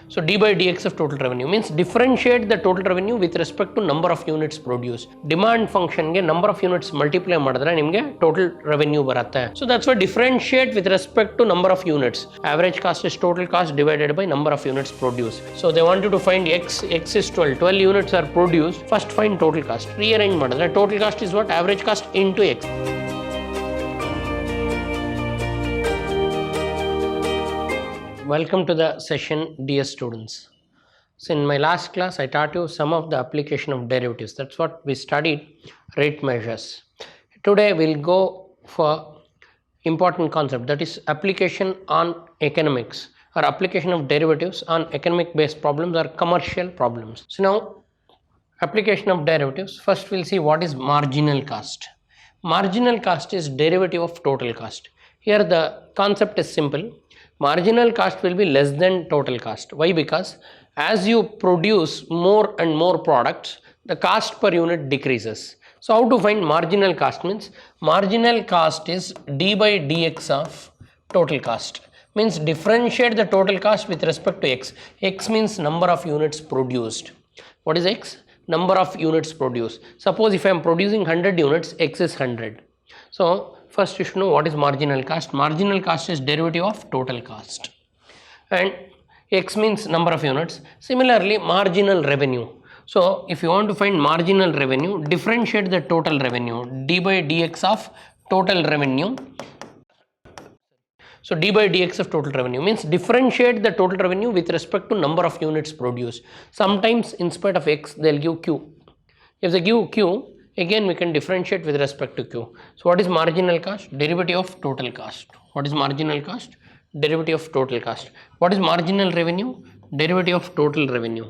So d by dx of total revenue means differentiate the total revenue with respect to number of units produced. Demand function ಗೆ number of units multiply ಮಾಡಿದ್ರೆ ನಿಮಗೆ total revenue ಬರುತ್ತೆ. So that's why differentiate with respect to number of units. Average cost is total cost divided by number of units produced. So they want you to find x is 12. 12 units are produced. First find total cost. Rearrange ಮಾಡಿದ್ರೆ total cost is what? Average cost into x. Welcome to the session, dear students. So in my last class I taught you some of the application of derivatives. That's what we studied, rate measures. Today we'll go for important concept, that is application on economics or application of derivatives on economic based problems or commercial problems. So now application of derivatives, first we'll see what is marginal cost. Marginal cost is derivative of total cost. Here the concept is simple. Marginal cost will be less than total cost. Why? Because as you produce more and more products, the cost per unit decreases. So how to find marginal cost means marginal cost is d by dx of total cost. Means differentiate the total cost with respect to x. X means number of units produced. What is x? Number of units produced. Suppose if I am producing 100 units, x is 100. So first you should know what is marginal cost. Marginal cost is derivative of total cost and x means number of units. Similarly marginal revenue. So if you want to find marginal revenue, differentiate the total revenue. D by dx of total revenue. So d by dx of total revenue means differentiate the total revenue with respect to number of units produced. Sometimes in spite of x they'll give q. If they give q, again we can differentiate with respect to q. So what is marginal cost? Derivative of total cost. What is marginal cost? Derivative of total cost. What is marginal revenue? Derivative of total revenue.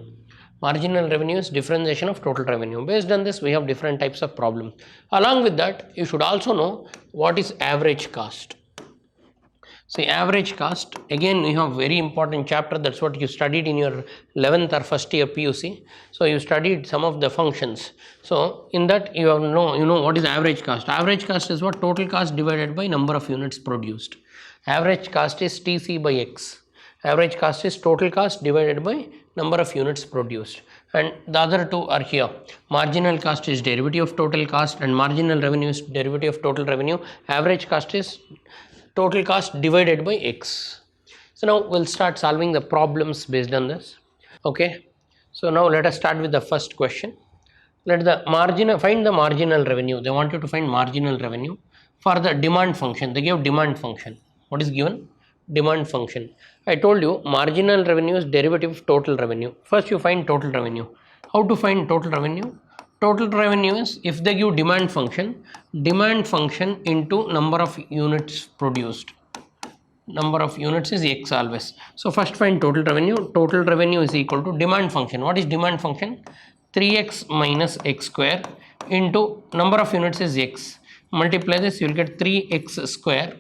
Marginal revenue is differentiation of total revenue. Based on this we have different types of problems. Along with that you should also know what is average cost. See, average cost, again you have very important chapter, that's what you studied in your 11th or first year PUC. So you studied some of the functions. So in that you know what is average cost. Average cost is what? Total cost divided by number of units produced. Average cost is TC by X. Average cost is total cost divided by number of units produced. And the other two are here. Marginal cost is derivative of total cost and marginal revenue is derivative of total revenue. Average cost is total cost divided by x. So now we'll start solving the problems based on this. Okay, so now let us start with the first question. Find the marginal revenue. They want you to find marginal revenue for the demand function. They give demand function. What is given? Demand function. I told you marginal revenue is derivative of total revenue. First you find total revenue. How to find total revenue? Total revenue is, if they give demand function into number of units produced. Number of units is x always. So first find total revenue. Total revenue is equal to demand function. What is demand function? 3x minus x square into number of units is x. Multiply this, you will get 3x square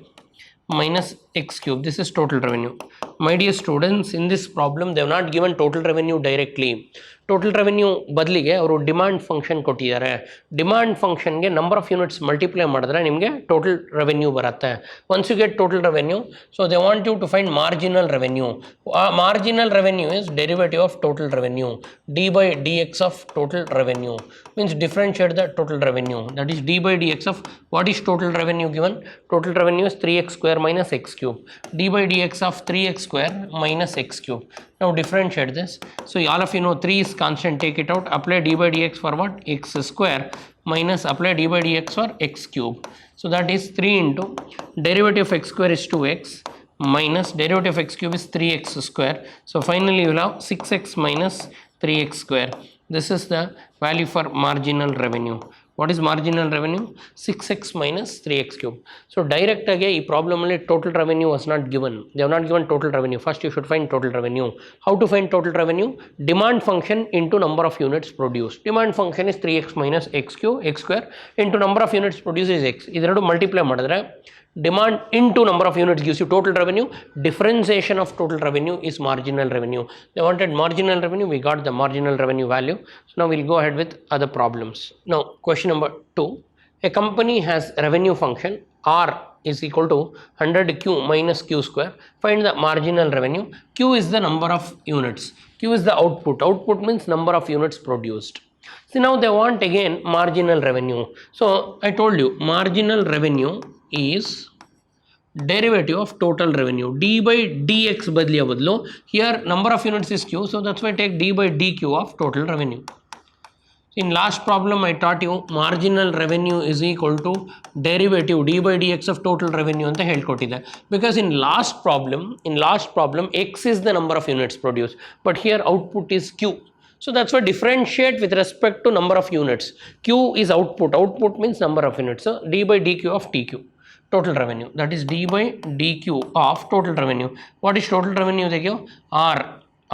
minus x cube. This is total revenue. My dear students, in this problem they have not given total revenue directly. Total revenue ಬದಲಿಗೆ ಅವರು demand function ಕೊಟ್ಟಿದ್ದಾರೆ. Demand ಫಂಕ್ಷನ್ಗೆ number of units multiply ಮಾಡಿದ್ರೆ ನಿಮಗೆ total revenue ಬರುತ್ತೆ. Once you get total revenue, so they want you to find marginal revenue. Marginal revenue is derivative of total revenue. D by d x of total revenue means differentiate the total revenue. That is d by dx of what is total revenue given? Total revenue is 3x square minus x cube. D by dx of 3x square minus x cube. Now differentiate this. So all of you know 3 is constant, take it out. Apply d by dx for what? X square minus apply d by dx for x cube. So that is 3 into derivative of x square is 2x minus derivative of x cube is 3x square. So finally you will have 6x minus 3x square. This is the value for marginal revenue. What is marginal revenue? 6x minus 3x cube. So direct again, this problem total revenue was not given. They have not given total revenue. First you should find total revenue. How to find total revenue? Demand function into number of units produced. Demand function is 3x minus x cube, x square into number of units produced is x. This multiply madadre. Demand into number of units gives you total revenue. Differentiation of total revenue is marginal revenue. They wanted marginal revenue, we got the marginal revenue value. So now we'll go ahead with other problems. Now question number 2. A company has revenue function R is equal to 100Q minus Q square. Find the marginal revenue. Q is the number of units. Q is the output. Output means number of units produced. See, now they want again marginal revenue. So I told you marginal revenue is derivative of total revenue. D by dx badlo. Here number of units is Q. So that's why I take D by dQ of total revenue. In last problem I taught you marginal revenue is equal to derivative d by dx of total revenue ಅಂತ ಹೇಳ್ಕೊಟ್ಟಿದ್ದೆ. Because in last problem x is the number of units produced, but here output is Q. So that's why differentiate with respect to number of units. Q is output means number of units. So d by dq of tq, total revenue, that is d by dq of total revenue. What is total revenue?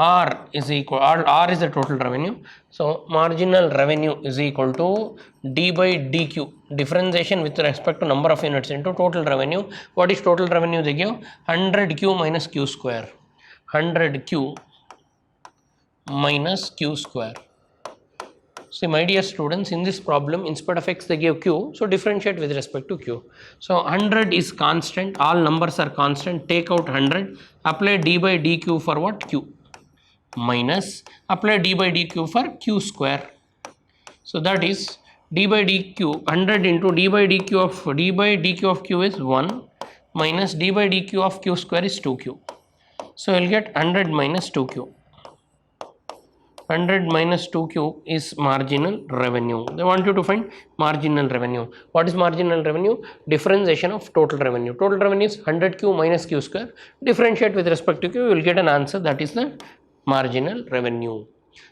R is equal, R is the total revenue. So marginal revenue is equal to d by dq, differentiation with respect to number of units into total revenue. What is total revenue? They give 100q minus q square, 100q minus q square. See, my dear students, in this problem instead of x they give q, so differentiate with respect to q. So 100 is constant, all numbers are constant, take out 100, apply d by dq for what? Q, minus apply d by dq for q square. So that is d by dq, 100 into d by dq of q is 1 minus d by dq of q square is 2q. So you'll get 100 minus 2q. 100 minus 2q is marginal revenue. They want you to find marginal revenue. What is marginal revenue? Differentiation of total revenue. Total revenue is 100q minus q square. Differentiate with respect to q, you will get an answer, that is the marginal revenue.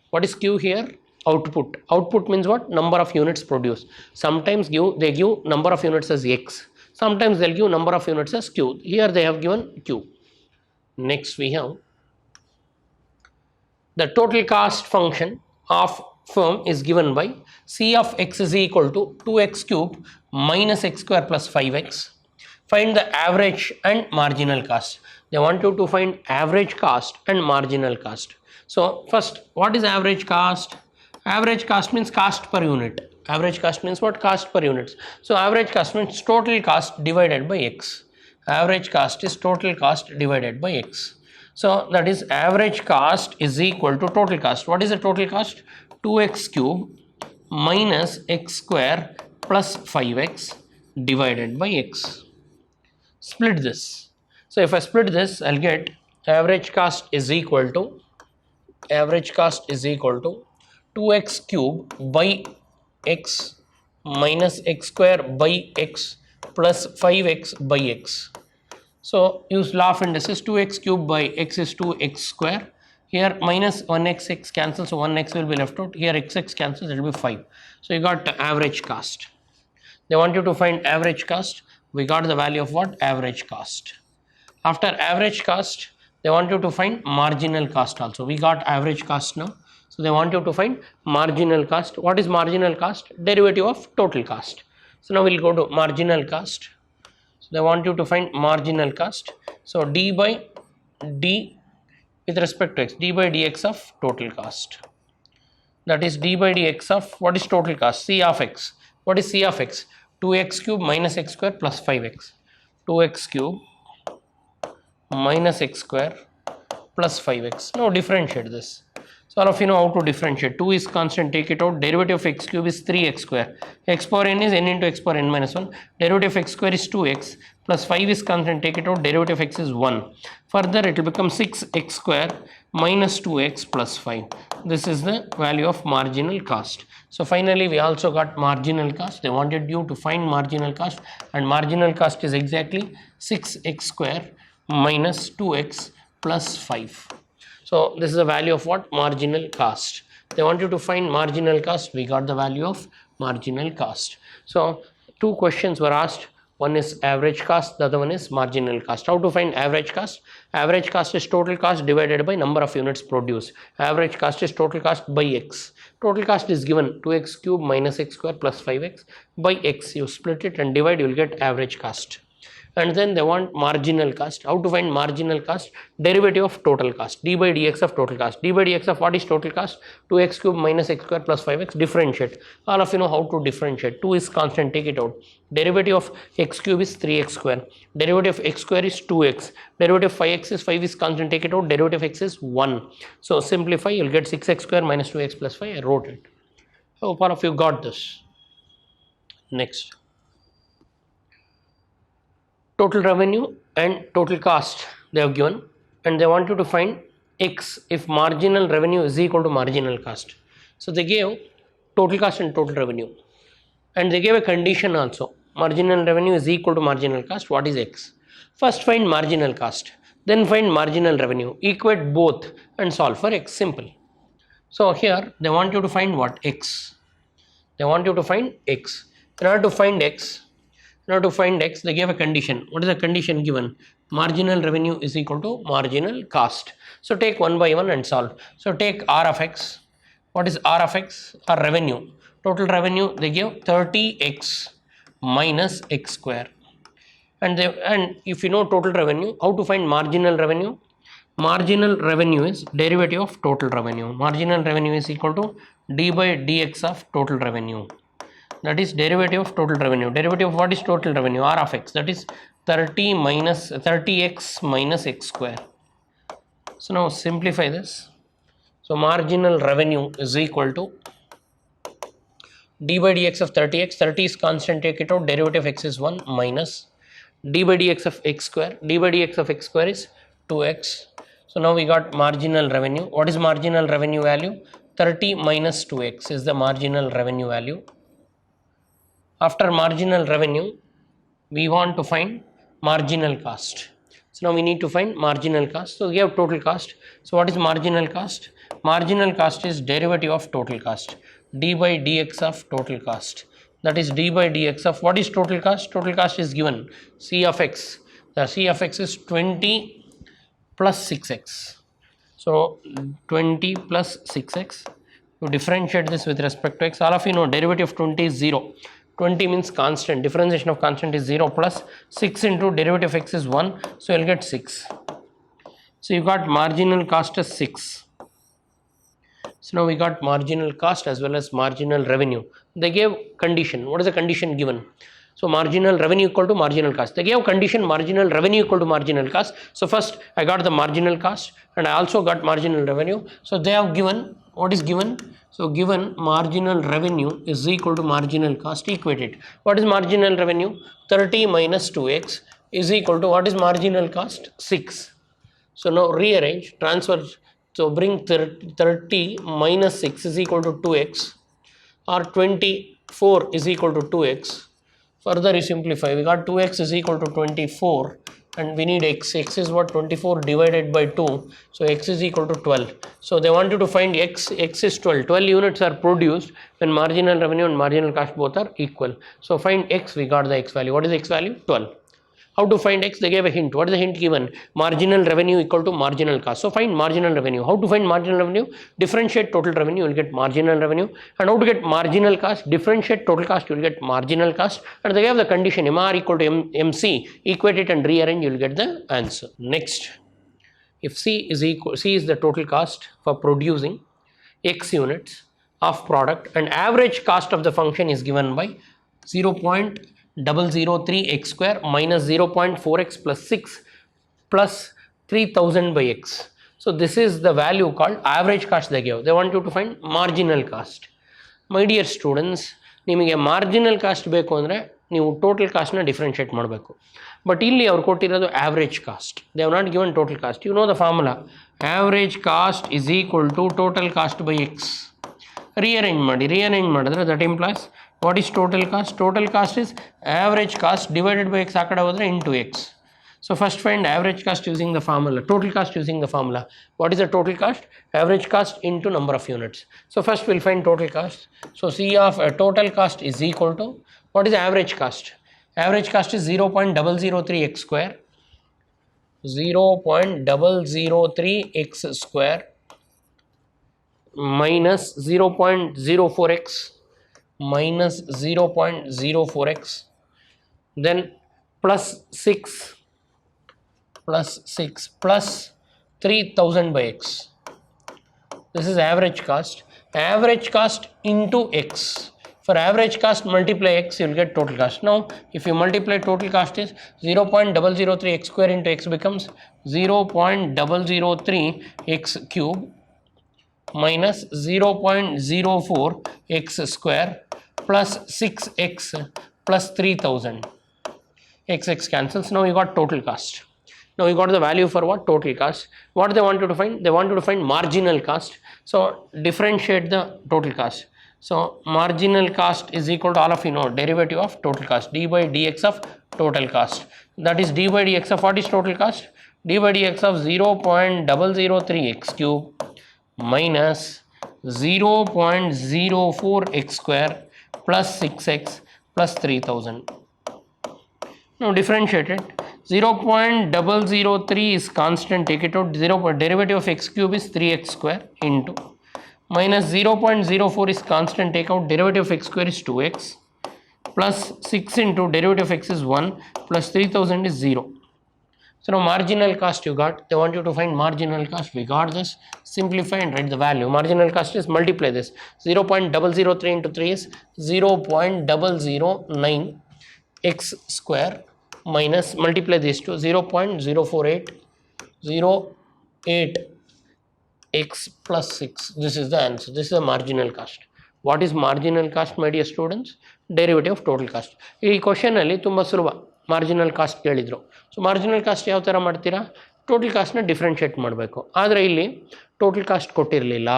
What is q here? Output. Output means what? Number of units produced. Sometimes they give number of units as x. Sometimes they'll give number of units as q. Here they have given q. Next we have the total cost function of firm is given by C of x is equal to 2x cube minus x square plus 5x. Find the average and marginal cost. They want you to find average cost and marginal cost. So first, what is average cost? Average cost means cost per unit. Average cost means what? Cost per units. So average cost means total cost divided by x. Average cost is total cost divided by x. So that is average cost is equal to total cost. What is the total cost? 2x cube minus x square plus 5x divided by x. Split this. So if I split this, I'll get average cost is equal to 2x cube by x minus x square by x plus 5x by x. So use law of indices. 2x cube by x is 2x square. Here minus 1x, x cancels, so 1x will be left out. Here x cancels, it will be 5. So you got average cost. They want you to find average cost. We got the value of what? Average cost. After average cost, they want you to find marginal cost also. We got average cost now. So they want you to find marginal cost. What is marginal cost? Derivative of total cost. So now we'll go to marginal cost. So they want you to find marginal cost. So d by d with respect to x, d by dx of total cost. That is d by dx of what is total cost? C of x. What is C of x? 2x cube minus x square plus 5x. 2x cube minus x square plus 5x. Now differentiate this. So all of you know how to differentiate. 2 is constant, take it out. Derivative of x cube is 3x square. X power n is n into x power n minus 1. Derivative of x square is 2x plus 5 is constant, take it out. Derivative of x is 1. Further it will become 6x square minus 2x plus 5. This is the value of marginal cost. So finally we also got marginal cost. They wanted you to find marginal cost, and marginal cost is exactly 6x square minus 2x plus 5. So this is the value of what? Marginal cost. They want you to find marginal cost. We got the value of marginal cost. So two questions were asked. One is average cost, the other one is marginal cost. How to find average cost? Average cost is total cost divided by number of units produced. Average cost is total cost by x. Total cost is given 2x cube minus x square plus 5x by x. You split it and divide, you will get average cost. and then they want marginal cost. How to find marginal cost? Derivative of total cost, d by dx of total cost. D by dx of what is total cost? 2x cube minus x square plus 5x. Differentiate. All of you know how to differentiate. 2 is constant, take it out. Derivative of x cube is 3x square. Derivative of x square is 2x. Derivative of 5x is 5 is constant, take it out. Derivative of x is 1. So simplify, you'll get 6x square minus 2x plus 5. I wrote it. Hope all of you got this. Next. Total revenue and total cost they have given, and they want you to find x if marginal revenue is equal to marginal cost. So they gave total cost and total revenue, and they gave a condition also. Marginal revenue is equal to marginal cost. What is x? First find marginal cost, then find marginal revenue, equate both and solve for x. Simple. So here they want you to find what? X. They want you to find x. In order to find x, they gave a condition. What is the condition given? Marginal revenue is equal to marginal cost. So take one by one and solve. So take r of x. What is r of x? Or revenue. Total revenue they give 30x minus x square. And if you know total revenue, how to find marginal revenue? Marginal revenue is derivative of total revenue. Marginal revenue is equal to d by dx of total revenue. That is derivative of total revenue. Derivative of what is total revenue? R of x. That is 30x minus x square. So now simplify this. So marginal revenue is equal to d by dx of 30x. 30 is constant, take it out. Derivative of x is 1 minus d by dx of x square. D by dx of x square is 2x. So now we got marginal revenue. What is marginal revenue value? 30 minus 2x is the marginal revenue value. After marginal revenue, we want to find marginal cost. So now we need to find marginal cost. So we have total cost. So what is marginal cost? Marginal cost is derivative of total cost. D by dx of total cost. That is d by dx of what is total cost? Total cost is given c of x. The c of x is 20 plus 6x. So 20 plus 6x. To differentiate this with respect to x, all of you know derivative of 20 is 0. 20 means constant. Differentiation of constant is 0 plus 6 into derivative of x is 1. So you'll get 6. So you got marginal cost as 6. So now we got marginal cost as well as marginal revenue. They gave condition. What is the condition given? So marginal revenue equal to marginal cost. They gave condition marginal revenue equal to marginal cost. So first I got the marginal cost and I also got marginal revenue. So they have given, what is given? So given marginal revenue is equal to marginal cost, equated. What is marginal revenue? 30 minus 2x is equal to what is marginal cost? 6. So now rearrange, transfer. So bring 30 minus 6 is equal to 2x, or 24 is equal to 2x. Further you simplify, we got 2x is equal to 24 and we need x. X is what? 24 divided by 2. So x is equal to 12. So they want you to find x. X is 12. 12 units are produced when marginal revenue and marginal cost both are equal. So find x, we got the x value. What is the x value? 12. How to find x? They gave a hint. What is the hint given? Marginal revenue equal to marginal cost. So find marginal revenue. How to find marginal revenue? Differentiate total revenue, you will get marginal revenue. And how to get marginal cost? Differentiate total cost, you will get marginal cost. And they have the condition MR equal to MC. Equate it and rearrange, you will get the answer. Next, if C is the total cost for producing X units of product, and average cost of the function is given by 0.003 x square minus 0.4x plus 6 plus 3000 by x. So this is the value called average cost they gave. They want you to find marginal cost. My dear students, ನಿಮಗೆ marginal cost ಬೇಕು ಅಂದರೆ ನೀವು total ಕಾಸ್ಟ್ನ differentiate ಮಾಡಬೇಕು. But ಇಲ್ಲಿ ಅವ್ರು ಕೊಟ್ಟಿರೋದು average cost. They have not given total cost. You know the formula, average cost is equal to total cost by x. rearrange ಮಾಡಿದ್ರೆ that implies what is total cost? Total cost is average cost divided by x ಆ ಕಡೆ ಹೋದರೆ into x. So first find average cost using the formula, total cost using the formula. What is the total cost? Average cost into number of units. So first we'll find total cost. So C of total cost is equal to, what is average cost? Average cost is 0.003 x square, 0.003 x square minus 0.04x minus 0.04x, then plus 6 plus 3000 by x. This is average cost. Average cost into x. For average cost multiply x, you will get total cost. Now if you multiply, total cost is 0.003 x square into x becomes 0.003 x cube minus 0.04 x square plus 6x plus 3000. X cancels. Now you got total cost. Now you got the value for what? Total cost. What they want you to find? They want you to find marginal cost. So differentiate the total cost. So marginal cost is equal to, all of you know, derivative of total cost, d by dx of total cost. That is d by dx of what is total cost? D by dx of 0.003 x cube minus 0.04 x square plus 6x plus 3000. Now differentiate it. 0.003 is constant, take it out. Derivative of x cube is 3x square into minus 0.04 is constant, take out. Derivative of x square is 2x plus 6 into derivative of x is 1 plus 3000 is 0. So now marginal cost you got. They want you to find marginal cost. We got this. Simplify and write the value. Marginal cost is, multiply this. 0.003 into 3 is 0.009 x square minus, multiply these two, 0.04808 x plus 6. This is the answer. This is the marginal cost. What is marginal cost, my dear students? Derivative of total cost. ಈ question ಅಲ್ಲಿ ತುಂಬ ಸುಲಭ. Marginal cost ಕೇಳಿದ್ರು. So marginal cost ಯಾವ ಥರ ಮಾಡ್ತೀರಾ? Total ಕಾಸ್ಟ್ನ differentiate ಮಾಡಬೇಕು. ಆದರೆ ಇಲ್ಲಿ ಟೋಟಲ್ ಕಾಸ್ಟ್ ಕೊಟ್ಟಿರಲಿಲ್ಲ.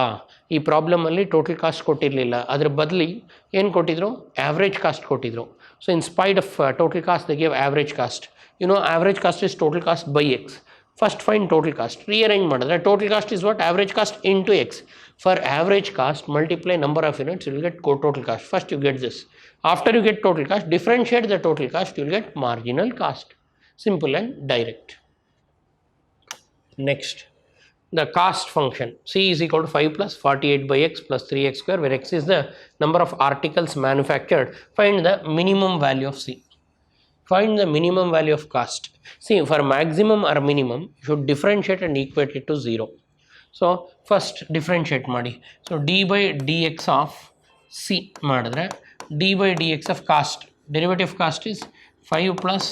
ಈ ಪ್ರಾಬ್ಲಮಲ್ಲಿ ಟೋಟಲ್ ಕಾಸ್ಟ್ ಕೊಟ್ಟಿರಲಿಲ್ಲ. ಅದರ ಬದಲಿ ಏನು ಕೊಟ್ಟಿದ್ರು? ಆವ್ರೇಜ್ ಕಾಸ್ಟ್ ಕೊಟ್ಟಿದ್ರು. So in spite of total cost, they gave average cost. You know, average cost is total cost by x. First find total cost. Rearrange madadre. Total cost is what? Average cost into x. For average cost, multiply number of units, you will get total cost. First you get this. After you get total cost, differentiate the total cost, you will get marginal cost. Simple and direct. Next, the cost function. C is equal to 5 plus 48 by x plus 3x square, where x is the number of articles manufactured. Find the minimum value of C. Find the minimum value of cost. See, for maximum or minimum, you should differentiate and equate it to 0. So first differentiate ಮಾಡಿ. So d by dx of C ಮಾಡಿದ್ರೆ d by dx of cost, derivative of cost is 5 plus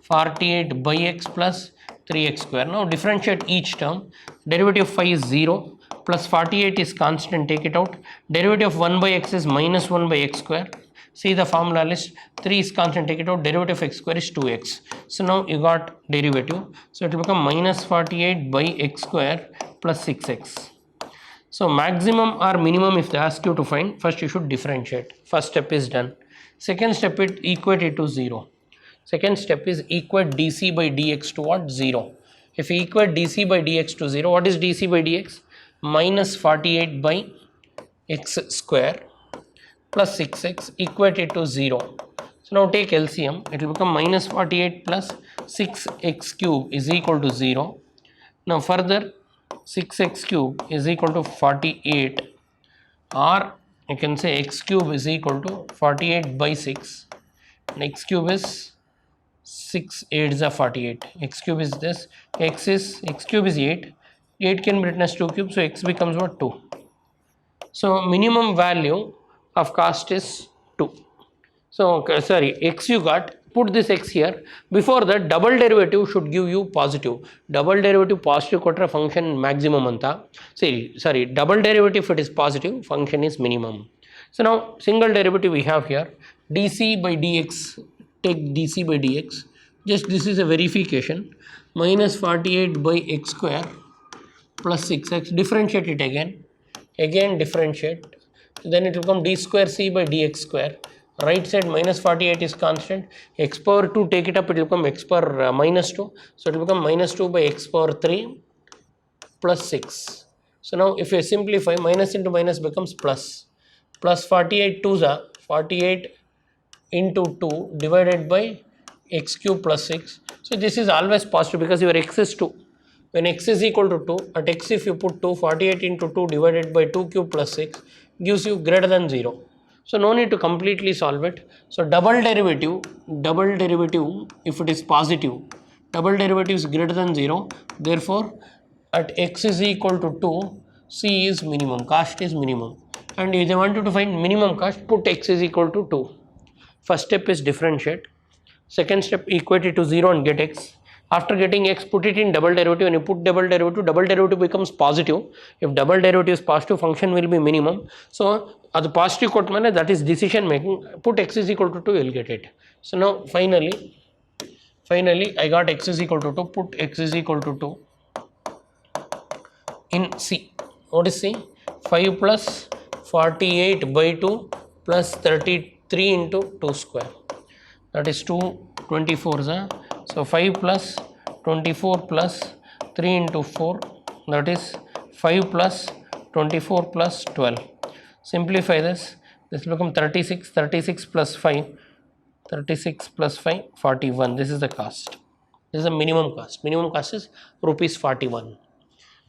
48 by x plus 3x square. Now differentiate each term. Derivative of 5 is 0 plus 48 is constant, take it out. Derivative of 1 by x is minus 1 by x square. See the formula list. 3 is constant, take it out. Derivative of x square is 2x. So now you got derivative. So it will become minus 48 by x square plus 6x. So maximum or minimum, if they ask you to find, first you should differentiate. First step is done. Second step, it equate it to 0. Second step is equate dc by dx to what? 0. If you equate dc by dx to 0, what is dc by dx? Minus 48 by x square plus 6x, equate it to 0. So now take LCM, it will become minus 48 plus 6x cube is equal to 0. Now further 6x cube is equal to 48, or you can say x cube is equal to 48 by 6, and x cube is 6 8 is a 48. X cube is this. X cube is 8. 8 can be written as 2 cube, so x becomes what? 2. So minimum value of cost is 2. So sorry, x you got. Put this x here. Before that, double derivative should give you positive. Double derivative positive kotra function maximum anta. Sorry, double derivative if it is positive, function is minimum. So now single derivative we have here. dc by dx. Take dc by dx. Just this is a verification. Minus 48 by x square plus 6x. Differentiate it again. Again differentiate. Then it will become d square c by dx square. Right side minus 48 is constant. X power 2, take it up, it will become x power minus 2. So it will become minus 2 by x power 3 plus 6. So now if you simplify, minus into minus becomes plus. Plus 48 2s are 48 into 2 divided by x cube plus 6. So this is always positive because your x is 2. When x is equal to 2, at x if you put 2, 48 into 2 divided by 2 cube plus 6 gives you greater than 0. So no need to completely solve it. So double derivative if it is positive, double derivative is greater than 0, therefore at x is equal to 2, c is minimum, cost is minimum. And if they want you to find minimum cost, put x is equal to 2. First step is differentiate. Second step, equate it to 0 and get x. After getting x, put it in double derivative. When you put double derivative becomes positive. If double derivative is positive, function will be minimum. So the positive quote means that is decision making. Put x is equal to 2, you will get it. So now finally I got x is equal to 2. Put x is equal to 2 in C. What is C? 5 plus 48 by 2 plus 33 into 2 square. That is 2 24s. So 5 plus 24 plus 3 into 4, that is 5 plus 24 plus 12. Simplify this will become 36, 36 plus 5, 36 plus 5, 41. This is the cost. This is the minimum cost. Minimum cost is rupees 41.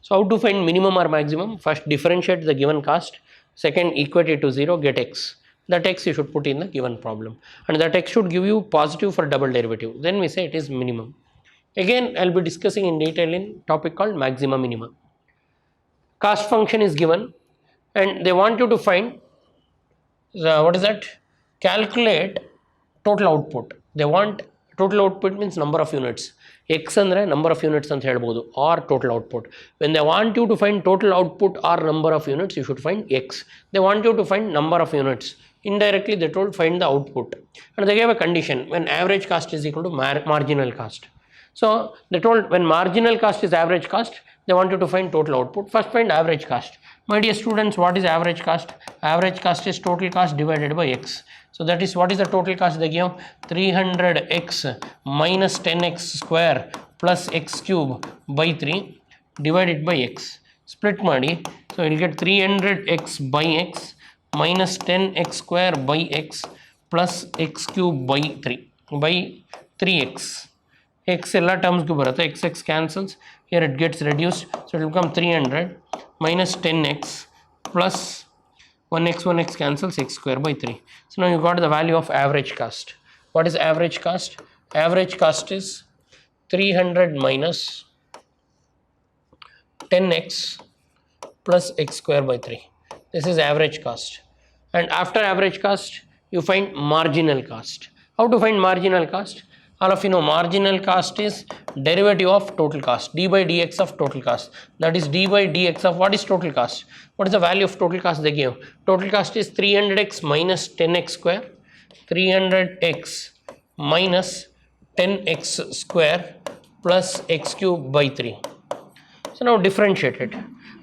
So how to find minimum or maximum? First differentiate the given cost. Second, equate it to 0, get x. That x you should put in the given problem. And that x should give you positive for double derivative. Then we say it is minimum. Again, I will be discussing in detail in topic called maxima minima. Cost function is given and they want you to find, what is that? Calculate total output. They want total output means number of units. X andre number of units anta helabodu, or total output. When they want you to find total output or number of units, you should find x. They want you to find number of units. Indirectly they told find the output, and they gave a condition when average cost is equal to marginal cost. So they told when marginal cost is average cost, they want you to find total output. First find average cost. My dear students, what is average cost? Average cost is total cost divided by x. So that is, what is the total cost they give? 300x minus 10x square plus x cube by 3 divided by x. Split ಮಾಡಿ. So you will get 300x by x minus 10x square by x plus x cube by 3 by 3x. X ಎಲ್ಲ ಟರ್ಮ್ಸ್ಗೂ ಬರುತ್ತೆ, x cancels, here it gets reduced, so it will become 300 minus 10x plus 1x cancels, x square by 3. So now you got the value of average cost. What is average cost? Average cost is 300 minus 10x plus x square by 3. This is average cost. And after average cost, you find marginal cost. How to find marginal cost? All of you know marginal cost is derivative of total cost, d by dx of total cost. That is d by dx of what is total cost? What is the value of total cost they give? Total cost is 300x minus 10x square, 300x minus 10x square plus x cube by 3. So now differentiate it.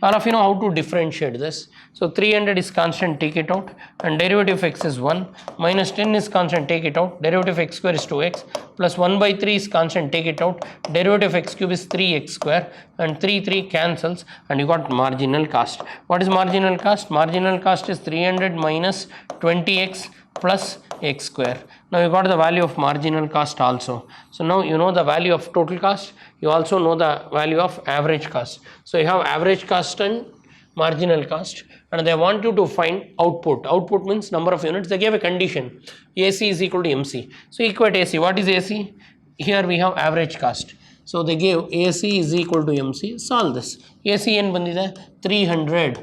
All of you know how to differentiate this. So 300 is constant, take it out, and derivative of x is 1, minus 10 is constant, take it out, derivative of x square is 2x, plus 1 by 3 is constant, take it out, derivative of x cube is 3x square, and 3 cancels, and you got marginal cost. What is marginal cost? Marginal cost is 300 minus 20x plus x square. Now you got the value of marginal cost also. So now you know the value of total cost, you also know the value of average cost. So you have average cost and marginal cost, and they want you to find output. Output means number of units. They gave a condition, AC is equal to MC. So equate AC. What is AC? Here we have average cost. So they gave AC is equal to MC. Solve this. AC ಏನು ಬಂದಿದೆ? 300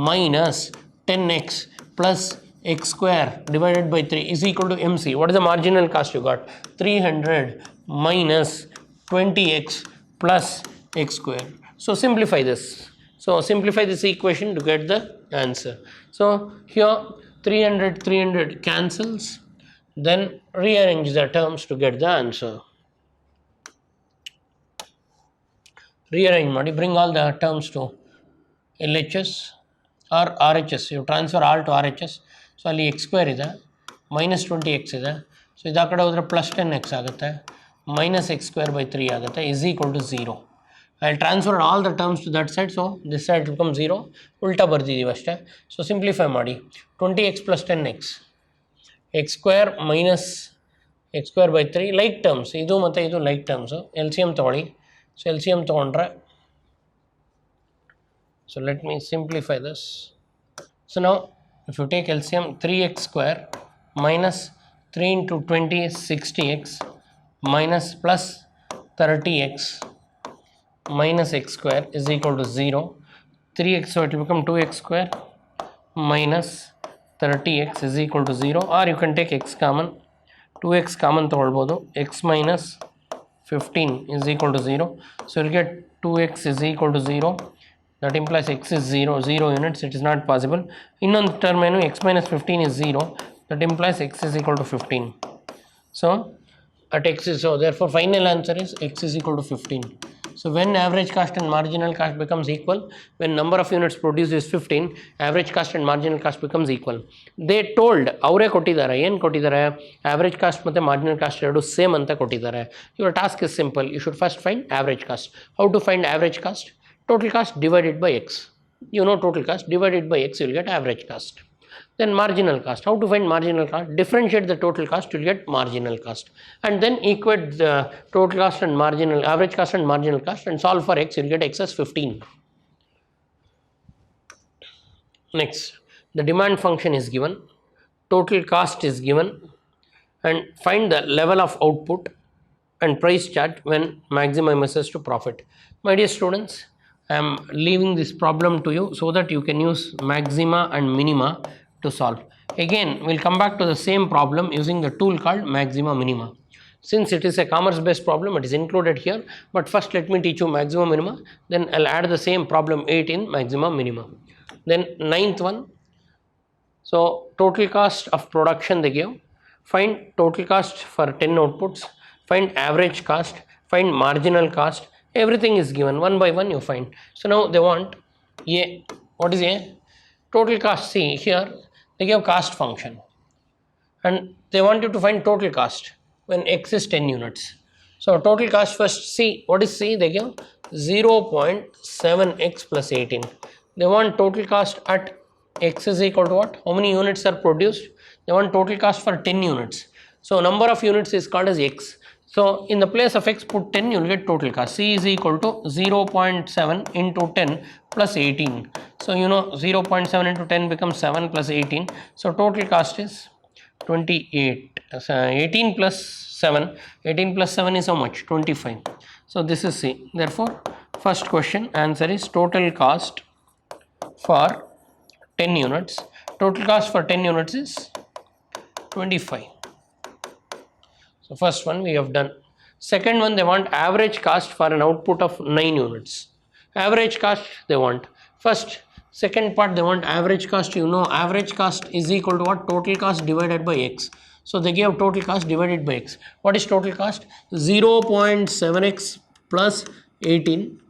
minus 10x plus x square divided by 3 is equal to MC. What is the marginal cost you got? 300 minus 20x plus x square. So simplify this. So simplify this equation to get the answer. So here 300 cancels, then rearrange the terms to get the answer. Rearrange ಮಾಡಿ, bring all the terms to LHS or RHS. You transfer all to RHS. So ಅಲ್ಲಿ x square ಇದೆ, minus 20x ಇದೆ, so ಇದು ಆ ಕಡೆ ಹೋದರೆ plus 10x ಆಗುತ್ತೆ, minus x square by 3 ಆಗುತ್ತೆ, is equal to 0. I'll transfer all the terms to that side, so this side will become 0. ಉಲ್ಟಾ ಬರ್ದಿದ್ದೀವಿ ಅಷ್ಟೇ. So simplify ಮಾಡಿ, 20x plus 10x, x square minus x square by 3, like terms, ಇದು ಮತ್ತು ಇದು like terms. LCM ತೊಗೊಳ್ಳಿ. So LCM ತೊಗೊಂಡ್ರೆ, so let me simplify this. So now If you take LCM, 3x square minus 3 into 20 is 60x minus plus 30x minus x square is equal to 0. 3x, so it will become 2x square minus 30x is equal to 0, or you can take x common, 2x common ತಗೊಳ್ಬೋದು, x minus 15 is equal to 0. So you'll get 2x is equal to 0. That implies x is 0 units. It is not possible. Innondu term ಏನು, x minus 15 is 0. That implies x is equal to 15. So at x is, so therefore final answer is x is equal to 15. So when average cost and marginal cost becomes equal, when number of units produced is 15, average cost and marginal cost becomes equal. They told, ಅವರೇ ಕೊಟ್ಟಿದ್ದಾರೆ, ಏನು ಕೊಟ್ಟಿದ್ದಾರೆ, average cost ಮತ್ತು marginal cost ಎರಡು same ಅಂತ ಕೊಟ್ಟಿದ್ದಾರೆ. Your task is simple. You should first find average cost. How to find average cost? Total cost divided by x. You know total cost divided by x, you will get average cost. Then marginal cost. How to find marginal cost? Differentiate the total cost, you will get marginal cost. And then equate the total cost and marginal, average cost and marginal cost, and solve for x, you will get x as 15. Next, the demand function is given, total cost is given, and find the level of output and price chart when maximizes to profit. My dear students, I am leaving this problem to you so that you can use maxima and minima to solve. Again, we'll come back to the same problem using the tool called maxima minima. Since it is a commerce based problem, it is included here, but first let me teach you maxima minima, then I'll add the same problem 8 in maxima minima. Then ninth one, so total cost of production they give, find total cost for 10 outputs, find average cost, find marginal cost, everything is given one by one you find. So now they want A, what is A? Total cost. See here they give cost function and they want you to find total cost when x is 10 units. So total cost first, see what is C? They give 0.7x plus 18. They want total cost at x is equal to what? How many units are produced? They want total cost for 10 units. So number of units is called as x. So in the place of x put 10, you will get total cost. C is equal to 0.7 into 10 plus 18. So you know 0.7 into 10 becomes 7 plus 18. So total cost is 28. 18 plus 7. 18 plus 7 is how much? 25. So this is C. Therefore first question answer is total cost for 10 units. Total cost for 10 units is 25. So first one we have done. Second one, they want average cost for an output of 9 units. Average cost they want. First, second part they want average cost. You know average cost is equal to what? Total cost divided by x. So they give total cost divided by x. What is total cost? 0.7x plus 18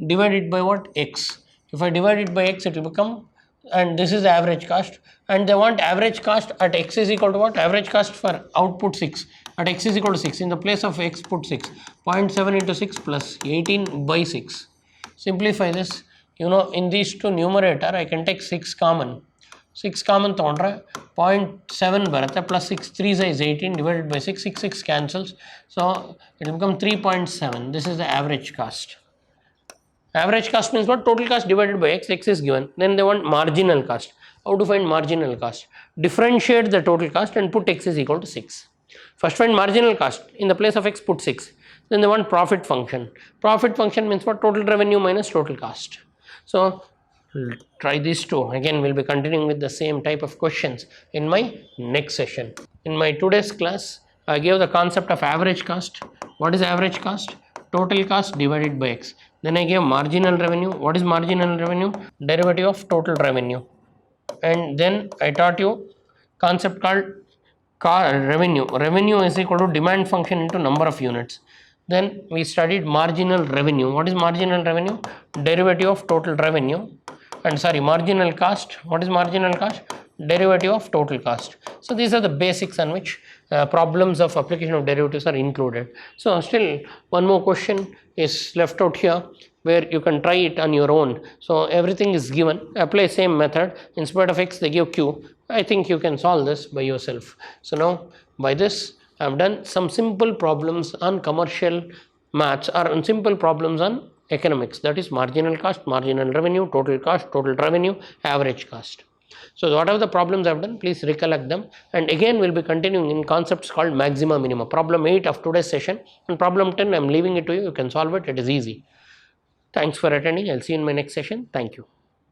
divided by what? X. If I divide it by x, it will become, and this is the average cost, and they want average cost at x is equal to what? Average cost for output 6 at x is equal to 6. In the place of x put 6. 0.7 into 6 plus 18 by 6. Simplify this. You know in these two numerator I can take 6 common. 6 common ತಗೊಂಡ್ರೆ 0.7 ಬರುತ್ತೆ plus 6 3 is 18 divided by 6. 6 cancels, so it will become 3.7. This is the average cost. Average cost means what? Total cost divided by x. X is given. Then they want marginal cost. How to find marginal cost? Differentiate the total cost and put x is equal to 6. First find marginal cost. In the place of x put 6. Then they want profit function. Profit function means what? Total revenue minus total cost. So try these two. Again we'll be continuing with the same type of questions in my next session. In my today's class I gave the concept of average cost. What is average cost? Total cost divided by x. Then I gave marginal revenue. What is marginal revenue? Derivative of total revenue. And then I taught you concept called revenue. Revenue is equal to demand function into number of units. Then we studied marginal revenue. What is marginal revenue? Derivative of total revenue. And sorry, marginal cost. What is marginal cost? Derivative of total cost. So these are the basics on which problems of application of derivatives are included. So still one more question is left out here where you can try it on your own. So everything is given. Apply same method. In spite of x they give q. I think you can solve this by yourself. So now by this I have done some simple problems on commercial maths or on simple problems on economics. That is marginal cost, marginal revenue, total cost, total revenue, average cost. So whatever the problems I've done, please recollect them, and again we'll be continuing in concepts called maxima minima. Problem 8 of today's session, and problem 10 I'm leaving it to you. You can solve it. It is easy. Thanks for attending. I'll see you in my next session. Thank you.